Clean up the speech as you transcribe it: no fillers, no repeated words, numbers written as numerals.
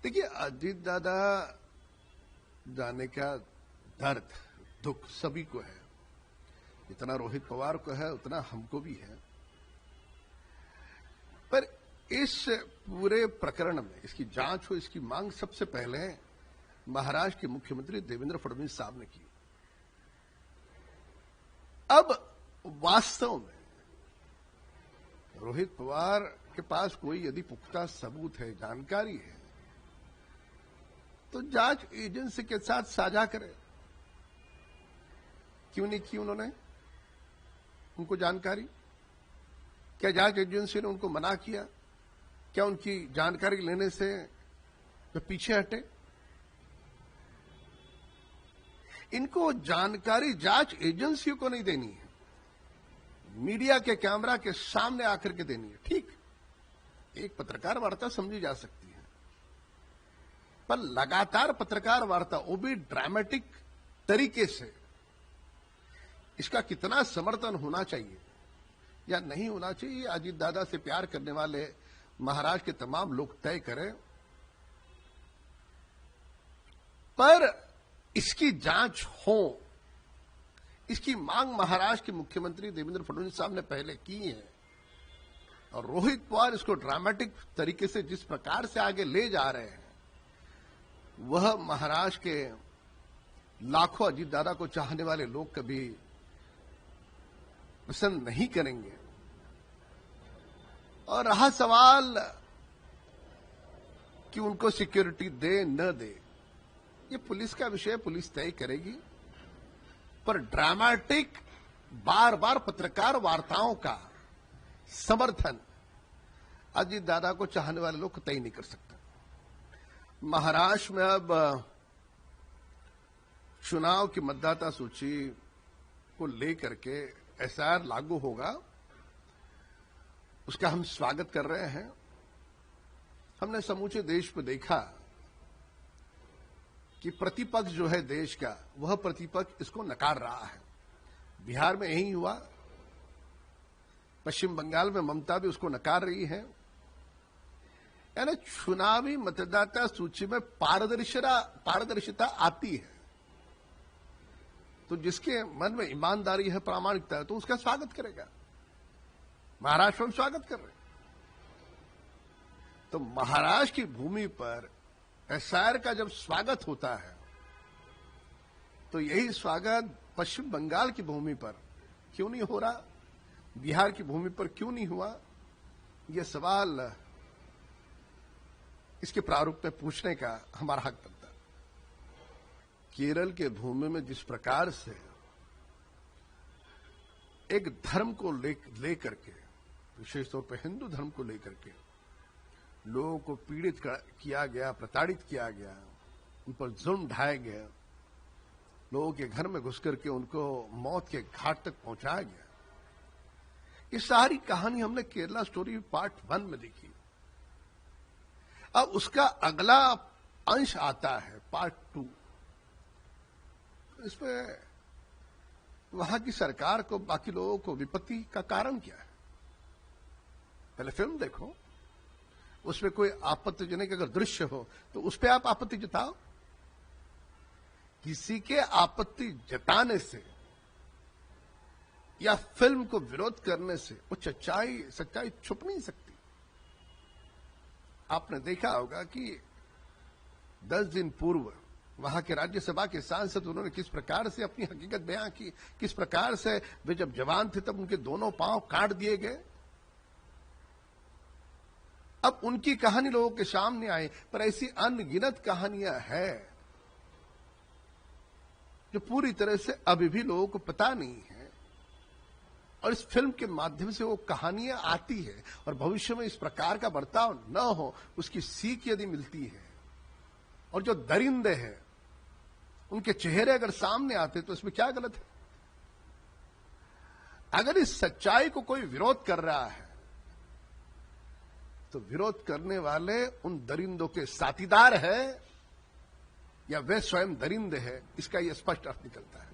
देखिए, अजीत दादा जाने का दर्द, दुख सभी को है। जितना रोहित पवार को है उतना हमको भी है। पर इस पूरे प्रकरण में इसकी जांच हो, इसकी मांग सबसे पहले महाराष्ट्र के मुख्यमंत्री देवेंद्र फडणवीस साहब ने की। अब वास्तव में रोहित पवार के पास कोई यदि पुख्ता सबूत है, जानकारी है, तो जांच एजेंसी के साथ साझा करें। क्यों नहीं की उन्होंने उनको जानकारी? क्या जांच एजेंसी ने उनको मना किया? क्या उनकी जानकारी लेने से वे पीछे हटे? इनको जानकारी जांच एजेंसियों को नहीं देनी है, मीडिया के कैमरा के सामने आकर के देनी है। ठीक, एक पत्रकार वार्ता समझी जा सकती है, पर लगातार पत्रकार वार्ता, वो भी ड्रामेटिक तरीके से, इसका कितना समर्थन होना चाहिए या नहीं होना चाहिए, अजीत दादा से प्यार करने वाले महाराष्ट्र के तमाम लोग तय करें। पर इसकी जांच हो, इसकी मांग महाराष्ट्र के मुख्यमंत्री देवेंद्र फडणवीस साहब ने पहले की है। और रोहित पवार इसको ड्रामेटिक तरीके से जिस प्रकार से आगे ले जा रहे हैं, वह महाराष्ट्र के लाखों अजीत दादा को चाहने वाले लोग कभी पसंद नहीं करेंगे। और रहा सवाल कि उनको सिक्योरिटी दे न दे, ये पुलिस का विषय, पुलिस तय करेगी। पर ड्रामेटिक बार बार पत्रकार वार्ताओं का समर्थन अजीत दादा को चाहने वाले लोग तय नहीं कर सकते। महाराष्ट्र में अब चुनाव की मतदाता सूची को लेकर के एसआईआर लागू होगा, उसका हम स्वागत कर रहे हैं। हमने समूचे देश में देखा कि प्रतिपक्ष जो है देश का, वह प्रतिपक्ष इसको नकार रहा है। बिहार में यही हुआ, पश्चिम बंगाल में ममता भी उसको नकार रही है। यानी चुनावी मतदाता सूची में पारदर्शिता आती है, तो जिसके मन में ईमानदारी है, प्रामाणिकता है, तो उसका स्वागत करेगा। महाराष्ट्र में स्वागत कर रहे हैं। तो महाराष्ट्र की भूमि पर एसआईआर का जब स्वागत होता है, तो यही स्वागत पश्चिम बंगाल की भूमि पर क्यों नहीं हो रहा, बिहार की भूमि पर क्यों नहीं हुआ? यह सवाल इसके प्रारूप में पूछने का हमारा हक बनता है। केरल के भूमि में जिस प्रकार से एक धर्म को लेकर के, विशेष तौर पर हिंदू धर्म को लेकर के लोगों को पीड़ित किया गया, प्रताड़ित किया गया, उन पर जुल्म ढाया गया, लोगों के घर में घुस करके उनको मौत के घाट तक पहुंचाया गया, ये सारी कहानी हमने केरला स्टोरी पार्ट 1 में देखी। अब उसका अगला अंश आता है पार्ट 2। इसमें वहां की सरकार को, बाकी लोगों को विपत्ति का कारण क्या है? पहले फिल्म देखो, उसमें कोई आपत्तिजनक अगर दृश्य हो तो उस पर आप आपत्ति जताओ। किसी के आपत्ति जताने से या फिल्म को विरोध करने से वो सच्चाई छुप नहीं सकती। आपने देखा होगा कि 10 दिन पूर्व वहां के राज्यसभा के सांसद, उन्होंने किस प्रकार से अपनी हकीकत बयां की, किस प्रकार से वे जब जवान थे तब उनके दोनों पांव काट दिए गए। अब उनकी कहानी लोगों के सामने आई, पर ऐसी अनगिनत कहानियां हैं जो पूरी तरह से अभी भी लोगों को पता नहीं है। और इस फिल्म के माध्यम से वो कहानियां आती है, और भविष्य में इस प्रकार का बर्ताव न हो, उसकी सीख यदि मिलती है, और जो दरिंदे हैं उनके चेहरे अगर सामने आते, तो इसमें क्या गलत है? अगर इस सच्चाई को कोई विरोध कर रहा है, तो विरोध करने वाले उन दरिंदों के साथीदार है या वे स्वयं दरिंदे हैं, इसका यह स्पष्ट अर्थ निकलता है।